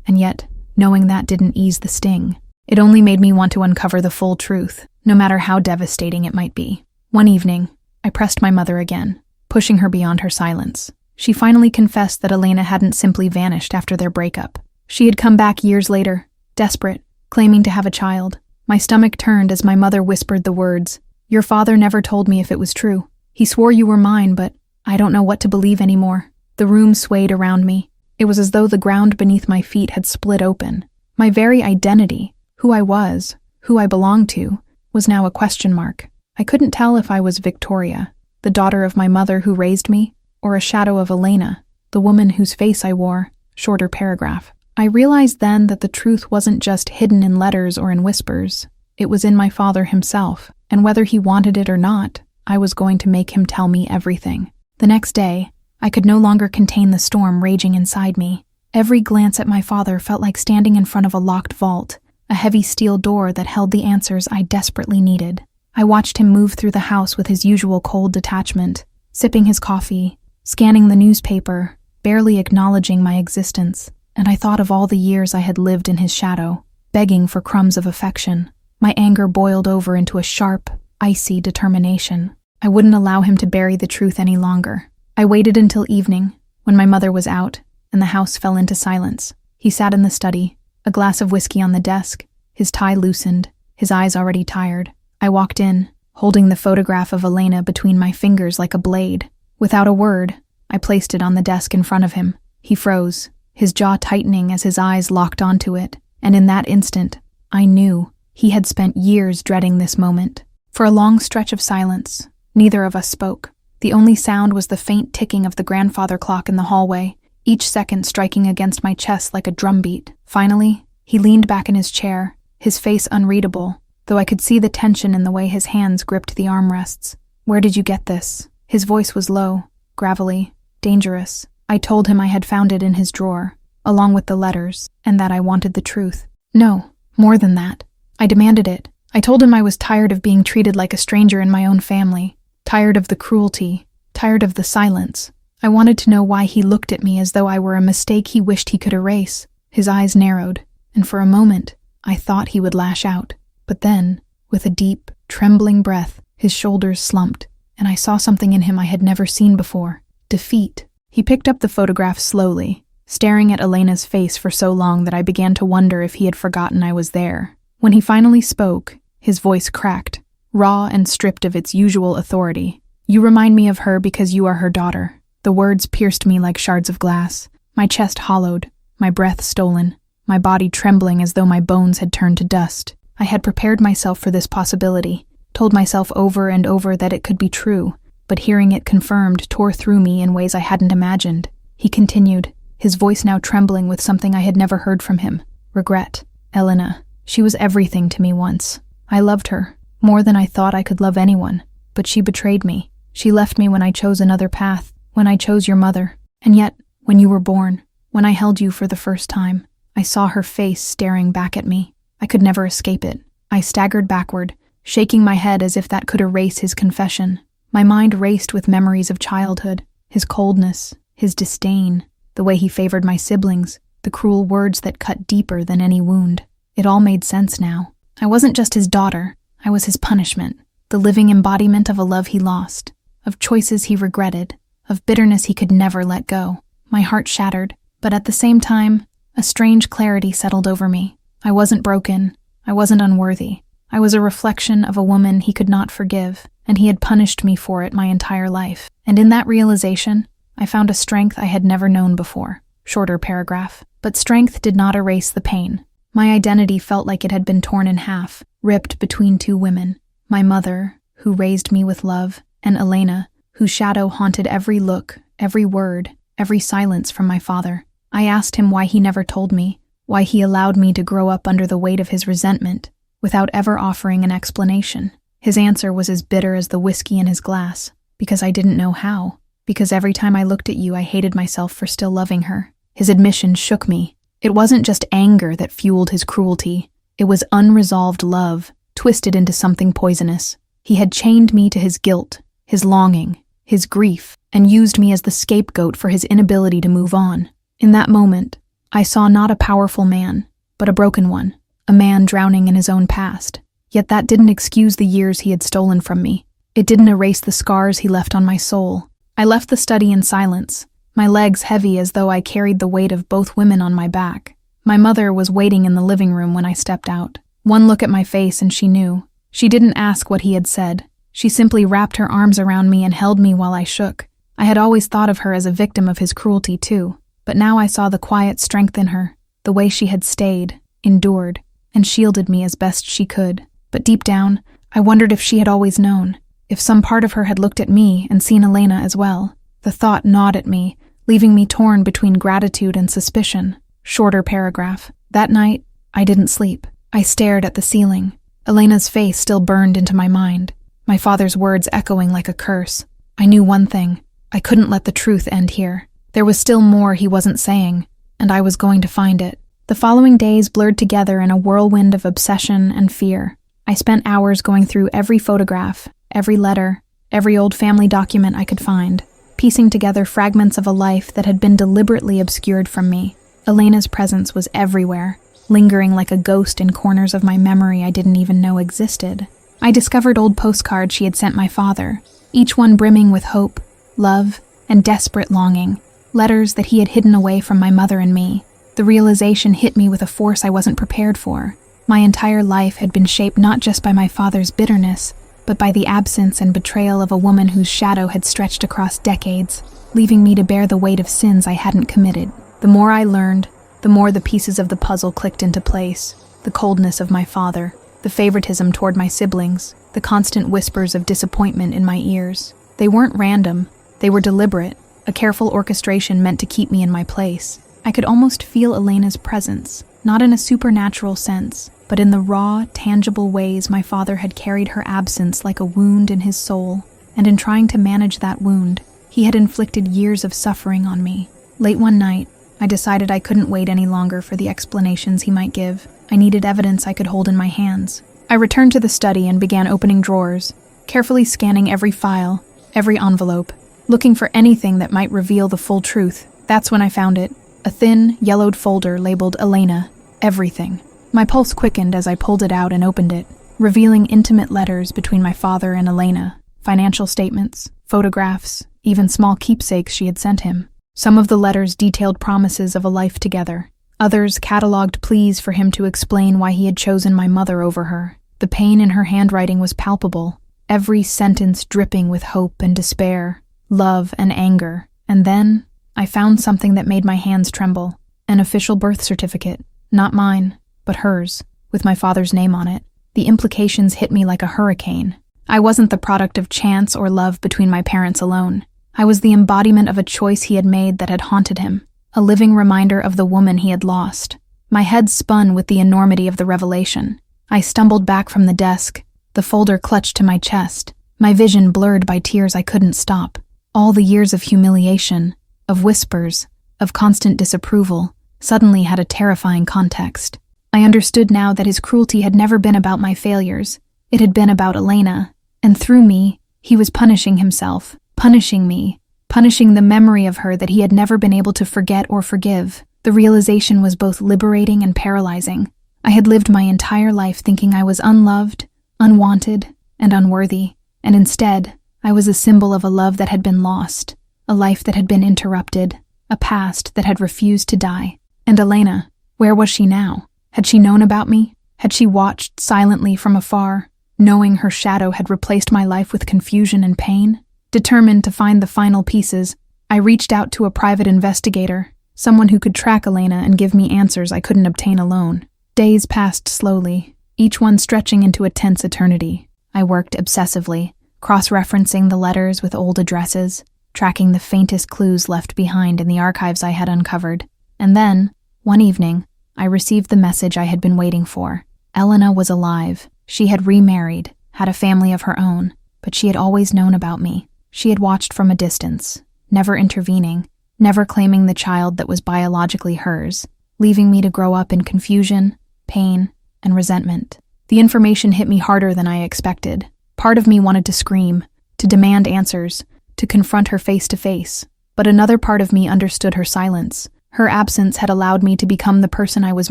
And yet, knowing that didn't ease the sting. It only made me want to uncover the full truth, no matter how devastating it might be. One evening, I pressed my mother again, pushing her beyond her silence. She finally confessed that Elena hadn't simply vanished after their breakup. She had come back years later, desperate, claiming to have a child. My stomach turned as my mother whispered the words, "Your father never told me if it was true. He swore you were mine, but I don't know what to believe anymore." The room swayed around me. It was as though the ground beneath my feet had split open. My very identity, who I was, who I belonged to, was now a question mark. I couldn't tell if I was Victoria, the daughter of my mother who raised me, or a shadow of Elena, the woman whose face I wore. Shorter paragraph. I realized then that the truth wasn't just hidden in letters or in whispers. It was in my father himself, and whether he wanted it or not, I was going to make him tell me everything. The next day, I could no longer contain the storm raging inside me. Every glance at my father felt like standing in front of a locked vault, a heavy steel door that held the answers I desperately needed. I watched him move through the house with his usual cold detachment, sipping his coffee, scanning the newspaper, barely acknowledging my existence, and I thought of all the years I had lived in his shadow, begging for crumbs of affection. My anger boiled over into a sharp, icy determination. I wouldn't allow him to bury the truth any longer. I waited until evening, when my mother was out, and the house fell into silence. He sat in the study, a glass of whiskey on the desk, his tie loosened, his eyes already tired. I walked in, holding the photograph of Elena between my fingers like a blade. Without a word, I placed it on the desk in front of him. He froze, his jaw tightening as his eyes locked onto it, and in that instant, I knew he had spent years dreading this moment. For a long stretch of silence, neither of us spoke. The only sound was the faint ticking of the grandfather clock in the hallway, each second striking against my chest like a drumbeat. Finally, he leaned back in his chair, his face unreadable, though I could see the tension in the way his hands gripped the armrests. "Where did you get this?" His voice was low, gravelly, dangerous. I told him I had found it in his drawer, along with the letters, and that I wanted the truth. No, more than that. I demanded it. I told him I was tired of being treated like a stranger in my own family. Tired of the cruelty, tired of the silence. I wanted to know why he looked at me as though I were a mistake he wished he could erase. His eyes narrowed, and for a moment, I thought he would lash out. But then, with a deep, trembling breath, his shoulders slumped, and I saw something in him I had never seen before. Defeat. He picked up the photograph slowly, staring at Elena's face for so long that I began to wonder if he had forgotten I was there. When he finally spoke, his voice cracked, raw and stripped of its usual authority. "You remind me of her because you are her daughter." The words pierced me like shards of glass. My chest hollowed, my breath stolen, my body trembling as though my bones had turned to dust. I had prepared myself for this possibility, told myself over and over that it could be true, but hearing it confirmed tore through me in ways I hadn't imagined. He continued, his voice now trembling with something I had never heard from him. Regret. Elena. She was everything to me once. I loved her. More than I thought I could love anyone, but she betrayed me. She left me when I chose another path, when I chose your mother. And yet, when you were born, when I held you for the first time, I saw her face staring back at me. I could never escape it. I staggered backward, shaking my head as if that could erase his confession. My mind raced with memories of childhood, his coldness, his disdain, the way he favored my siblings, the cruel words that cut deeper than any wound. It all made sense now. I wasn't just his daughter. I was his punishment, the living embodiment of a love he lost, of choices he regretted, of bitterness he could never let go. My heart shattered, but at the same time, a strange clarity settled over me. I wasn't broken. I wasn't unworthy. I was a reflection of a woman he could not forgive, and he had punished me for it my entire life. And in that realization, I found a strength I had never known before. Shorter paragraph. But strength did not erase the pain. My identity felt like it had been torn in half, ripped between two women. My mother, who raised me with love, and Elena, whose shadow haunted every look, every word, every silence from my father. I asked him why he never told me, why he allowed me to grow up under the weight of his resentment, without ever offering an explanation. His answer was as bitter as the whiskey in his glass, because I didn't know how, because every time I looked at you I hated myself for still loving her. His admission shook me. It wasn't just anger that fueled his cruelty, it was unresolved love, twisted into something poisonous. He had chained me to his guilt, his longing, his grief, and used me as the scapegoat for his inability to move on. In that moment, I saw not a powerful man, but a broken one, a man drowning in his own past. Yet that didn't excuse the years he had stolen from me. It didn't erase the scars he left on my soul. I left the study in silence, my legs heavy as though I carried the weight of both women on my back. My mother was waiting in the living room when I stepped out. One look at my face and she knew. She didn't ask what he had said. She simply wrapped her arms around me and held me while I shook. I had always thought of her as a victim of his cruelty too, but now I saw the quiet strength in her, the way she had stayed, endured, and shielded me as best she could. But deep down, I wondered if she had always known, if some part of her had looked at me and seen Elena as well. The thought gnawed at me, leaving me torn between gratitude and suspicion. Shorter paragraph. That night, I didn't sleep. I stared at the ceiling. Elena's face still burned into my mind, my father's words echoing like a curse. I knew one thing. I couldn't let the truth end here. There was still more he wasn't saying, and I was going to find it. The following days blurred together in a whirlwind of obsession and fear. I spent hours going through every photograph, every letter, every old family document I could find, piecing together fragments of a life that had been deliberately obscured from me. Elena's presence was everywhere, lingering like a ghost in corners of my memory I didn't even know existed. I discovered old postcards she had sent my father, each one brimming with hope, love, and desperate longing, letters that he had hidden away from my mother and me. The realization hit me with a force I wasn't prepared for. My entire life had been shaped not just by my father's bitterness, but by the absence and betrayal of a woman whose shadow had stretched across decades, leaving me to bear the weight of sins I hadn't committed. The more I learned, the more the pieces of the puzzle clicked into place. The coldness of my father, the favoritism toward my siblings, the constant whispers of disappointment in my ears. They weren't random, they were deliberate, a careful orchestration meant to keep me in my place. I could almost feel Elena's presence, not in a supernatural sense, but in the raw, tangible ways my father had carried her absence like a wound in his soul, and in trying to manage that wound, he had inflicted years of suffering on me. Late one night, I decided I couldn't wait any longer for the explanations he might give. I needed evidence I could hold in my hands. I returned to the study and began opening drawers, carefully scanning every file, every envelope, looking for anything that might reveal the full truth. That's when I found it, a thin, yellowed folder labeled Elena, Everything. My pulse quickened as I pulled it out and opened it, revealing intimate letters between my father and Elena, financial statements, photographs, even small keepsakes she had sent him. Some of the letters detailed promises of a life together. Others cataloged pleas for him to explain why he had chosen my mother over her. The pain in her handwriting was palpable, every sentence dripping with hope and despair, love and anger. And then, I found something that made my hands tremble. An official birth certificate. Not mine, but hers, with my father's name on it. The implications hit me like a hurricane. I wasn't the product of chance or love between my parents alone. I was the embodiment of a choice he had made that had haunted him, a living reminder of the woman he had lost. My head spun with the enormity of the revelation. I stumbled back from the desk, the folder clutched to my chest, my vision blurred by tears I couldn't stop. All the years of humiliation, of whispers, of constant disapproval, suddenly had a terrifying context. I understood now that his cruelty had never been about my failures. It had been about Elena, and through me, he was punishing himself, punishing me, punishing the memory of her that he had never been able to forget or forgive. The realization was both liberating and paralyzing. I had lived my entire life thinking I was unloved, unwanted, and unworthy, and instead, I was a symbol of a love that had been lost, a life that had been interrupted, a past that had refused to die. And Elena, where was she now? Had she known about me? Had she watched silently from afar, knowing her shadow had replaced my life with confusion and pain? Determined to find the final pieces, I reached out to a private investigator, someone who could track Elena and give me answers I couldn't obtain alone. Days passed slowly, each one stretching into a tense eternity. I worked obsessively, cross-referencing the letters with old addresses, tracking the faintest clues left behind in the archives I had uncovered. And then, one evening, I received the message I had been waiting for. Elena was alive. She had remarried, had a family of her own, but she had always known about me. She had watched from a distance, never intervening, never claiming the child that was biologically hers, leaving me to grow up in confusion, pain, and resentment. The information hit me harder than I expected. Part of me wanted to scream, to demand answers, to confront her face to face, but another part of me understood her silence. Her absence had allowed me to become the person I was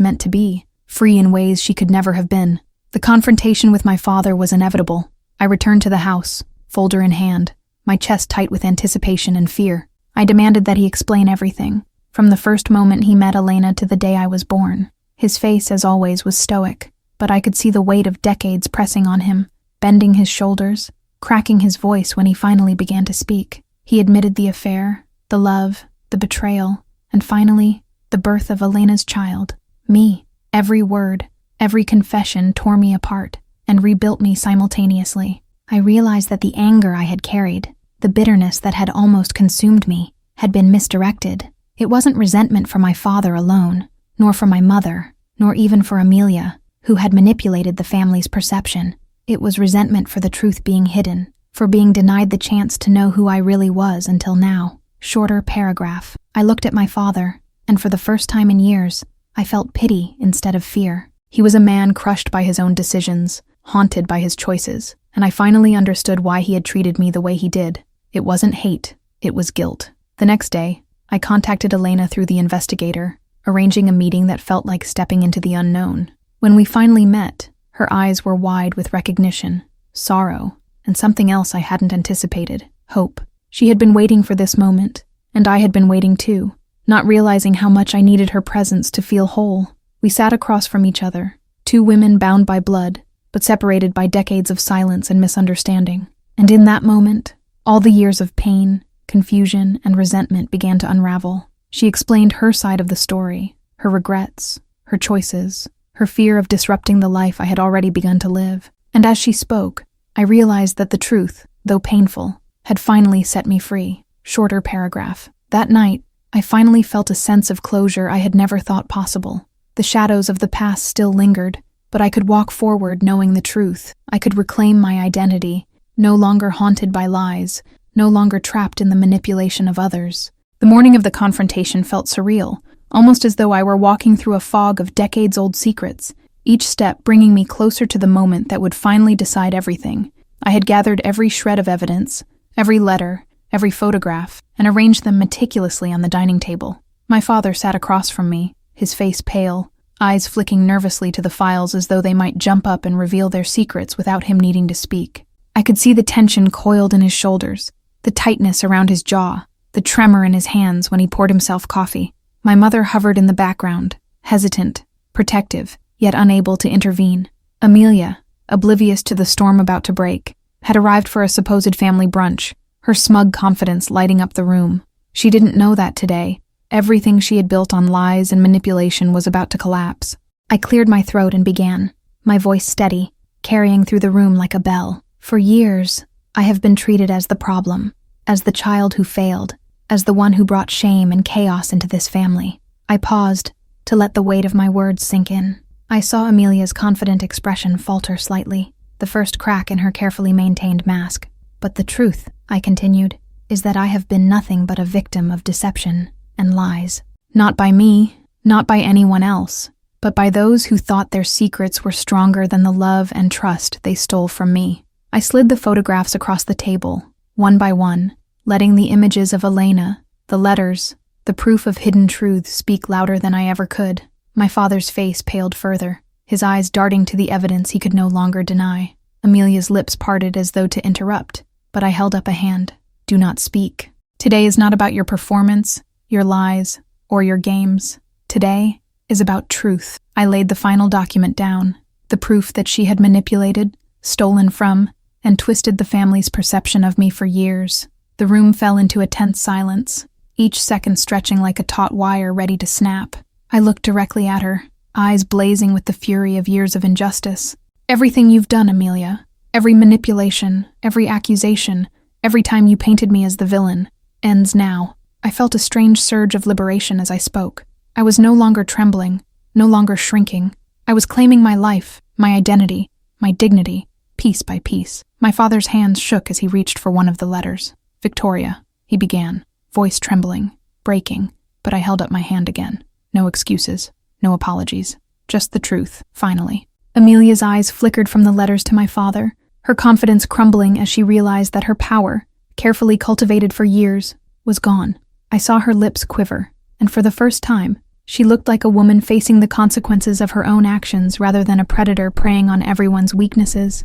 meant to be, free in ways she could never have been. The confrontation with my father was inevitable. I returned to the house, folder in hand, my chest tight with anticipation and fear. I demanded that he explain everything, from the first moment he met Elena to the day I was born. His face, as always, was stoic, but I could see the weight of decades pressing on him, bending his shoulders, cracking his voice when he finally began to speak. He admitted the affair, the love, the betrayal, and finally, the birth of Elena's child, me. Every word, every confession tore me apart and rebuilt me simultaneously. I realized that the anger I had carried, the bitterness that had almost consumed me, had been misdirected. It wasn't resentment for my father alone, nor for my mother, nor even for Amelia, who had manipulated the family's perception. It was resentment for the truth being hidden, for being denied the chance to know who I really was until now. Shorter paragraph. I looked at my father, and for the first time in years, I felt pity instead of fear. He was a man crushed by his own decisions, haunted by his choices, and I finally understood why he had treated me the way he did. It wasn't hate, it was guilt. The next day, I contacted Elena through the investigator, arranging a meeting that felt like stepping into the unknown. When we finally met, her eyes were wide with recognition, sorrow, and something else I hadn't anticipated, hope. She had been waiting for this moment, and I had been waiting too, not realizing how much I needed her presence to feel whole. We sat across from each other, two women bound by blood, but separated by decades of silence and misunderstanding. And in that moment, all the years of pain, confusion, and resentment began to unravel. She explained her side of the story, her regrets, her choices, her fear of disrupting the life I had already begun to live. And as she spoke, I realized that the truth, though painful, had finally set me free. Shorter paragraph. That night, I finally felt a sense of closure I had never thought possible. The shadows of the past still lingered, but I could walk forward knowing the truth. I could reclaim my identity, no longer haunted by lies, no longer trapped in the manipulation of others. The morning of the confrontation felt surreal, almost as though I were walking through a fog of decades-old secrets, each step bringing me closer to the moment that would finally decide everything. I had gathered every shred of evidence, every letter, every photograph, and arranged them meticulously on the dining table. My father sat across from me, his face pale, eyes flicking nervously to the files as though they might jump up and reveal their secrets without him needing to speak. I could see the tension coiled in his shoulders, the tightness around his jaw, the tremor in his hands when he poured himself coffee. My mother hovered in the background, hesitant, protective, yet unable to intervene. Amelia, oblivious to the storm about to break, had arrived for a supposed family brunch, her smug confidence lighting up the room. She didn't know that today, everything she had built on lies and manipulation was about to collapse. I cleared my throat and began, my voice steady, carrying through the room like a bell. For years, I have been treated as the problem, as the child who failed, as the one who brought shame and chaos into this family. I paused to let the weight of my words sink in. I saw Amelia's confident expression falter slightly, the first crack in her carefully maintained mask. But the truth, I continued, is that I have been nothing but a victim of deception and lies. Not by me, not by anyone else, but by those who thought their secrets were stronger than the love and trust they stole from me. I slid the photographs across the table, one by one, letting the images of Elena, the letters, the proof of hidden truths speak louder than I ever could. My father's face paled further, his eyes darting to the evidence he could no longer deny. Amelia's lips parted as though to interrupt, but I held up a hand. Do not speak. Today is not about your performance, your lies, or your games. Today is about truth. I laid the final document down, the proof that she had manipulated, stolen from, and twisted the family's perception of me for years. The room fell into a tense silence, each second stretching like a taut wire ready to snap. I looked directly at her, eyes blazing with the fury of years of injustice. Everything you've done, Amelia, Every manipulation, every accusation, every time you painted me as the villain, ends now. I felt a strange surge of liberation as I spoke. I was no longer trembling, no longer shrinking. I was claiming my life, my identity, my dignity, piece by piece. My father's hands shook as he reached for one of the letters. "Victoria," he began, voice trembling, breaking, but I held up my hand again. No excuses, no apologies, just the truth, finally. Amelia's eyes flickered from the letters to my father, her confidence crumbling as she realized that her power, carefully cultivated for years, was gone. I saw her lips quiver, and for the first time, she looked like a woman facing the consequences of her own actions rather than a predator preying on everyone's weaknesses.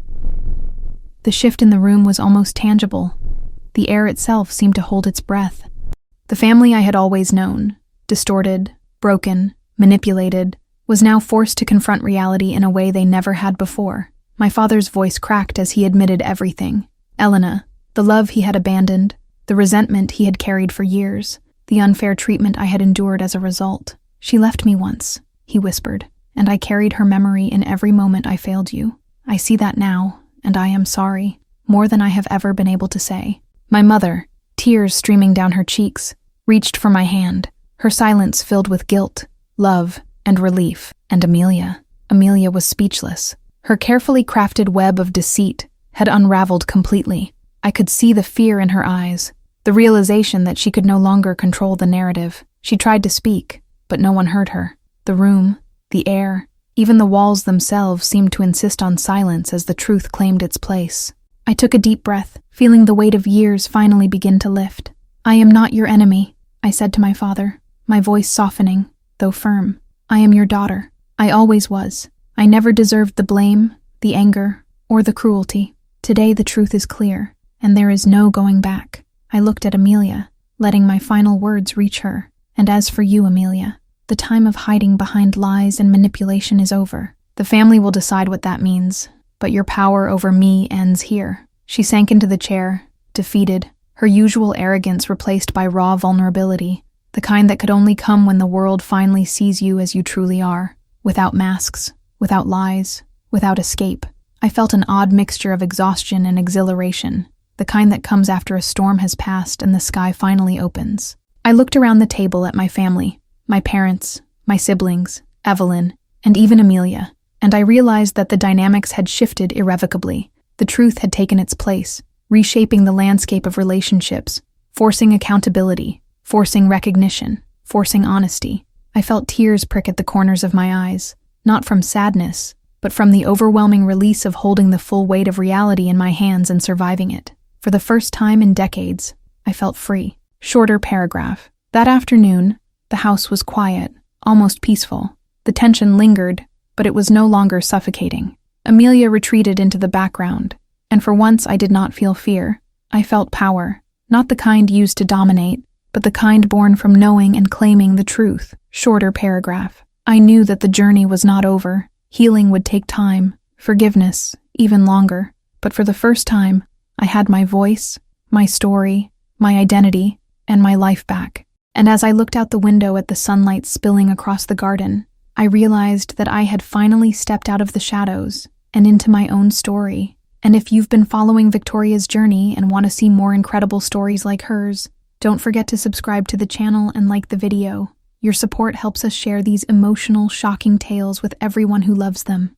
The shift in the room was almost tangible. The air itself seemed to hold its breath. The family I had always known, distorted, broken, manipulated, was now forced to confront reality in a way they never had before. My father's voice cracked as he admitted everything. Elena, the love he had abandoned, the resentment he had carried for years, the unfair treatment I had endured as a result. "She left me once," he whispered, "and I carried her memory in every moment I failed you. I see that now, and I am sorry, more than I have ever been able to say." My mother, tears streaming down her cheeks, reached for my hand, her silence filled with guilt, love, and relief. And Amelia was speechless. Her carefully crafted web of deceit had unraveled completely. I could see the fear in her eyes, the realization that she could no longer control the narrative. She tried to speak, but no one heard her. The room, the air, even the walls themselves seemed to insist on silence as the truth claimed its place. I took a deep breath, feeling the weight of years finally begin to lift. "I am not your enemy," I said to my father, my voice softening, though firm. "I am your daughter. I always was. I never deserved the blame, the anger, or the cruelty. Today the truth is clear, and there is no going back." I looked at Amelia, letting my final words reach her. "And as for you, Amelia, the time of hiding behind lies and manipulation is over. The family will decide what that means, but your power over me ends here." She sank into the chair, defeated, her usual arrogance replaced by raw vulnerability, the kind that could only come when the world finally sees you as you truly are, without masks, without lies, without escape. I felt an odd mixture of exhaustion and exhilaration, the kind that comes after a storm has passed and the sky finally opens. I looked around the table at my family, my parents, my siblings, Evelyn, and even Amelia, and I realized that the dynamics had shifted irrevocably. The truth had taken its place, reshaping the landscape of relationships, forcing accountability, forcing recognition, forcing honesty. I felt tears prick at the corners of my eyes, not from sadness, but from the overwhelming release of holding the full weight of reality in my hands and surviving it. For the first time in decades, I felt free. Shorter paragraph. That afternoon, the house was quiet, almost peaceful. The tension lingered, but it was no longer suffocating. Amelia retreated into the background, and for once I did not feel fear. I felt power, not the kind used to dominate, but the kind born from knowing and claiming the truth. Shorter paragraph. I knew that the journey was not over. Healing would take time, forgiveness, even longer. But for the first time, I had my voice, my story, my identity, and my life back. And as I looked out the window at the sunlight spilling across the garden, I realized that I had finally stepped out of the shadows and into my own story. And if you've been following Victoria's journey and want to see more incredible stories like hers, don't forget to subscribe to the channel and like the video. Your support helps us share these emotional, shocking tales with everyone who loves them.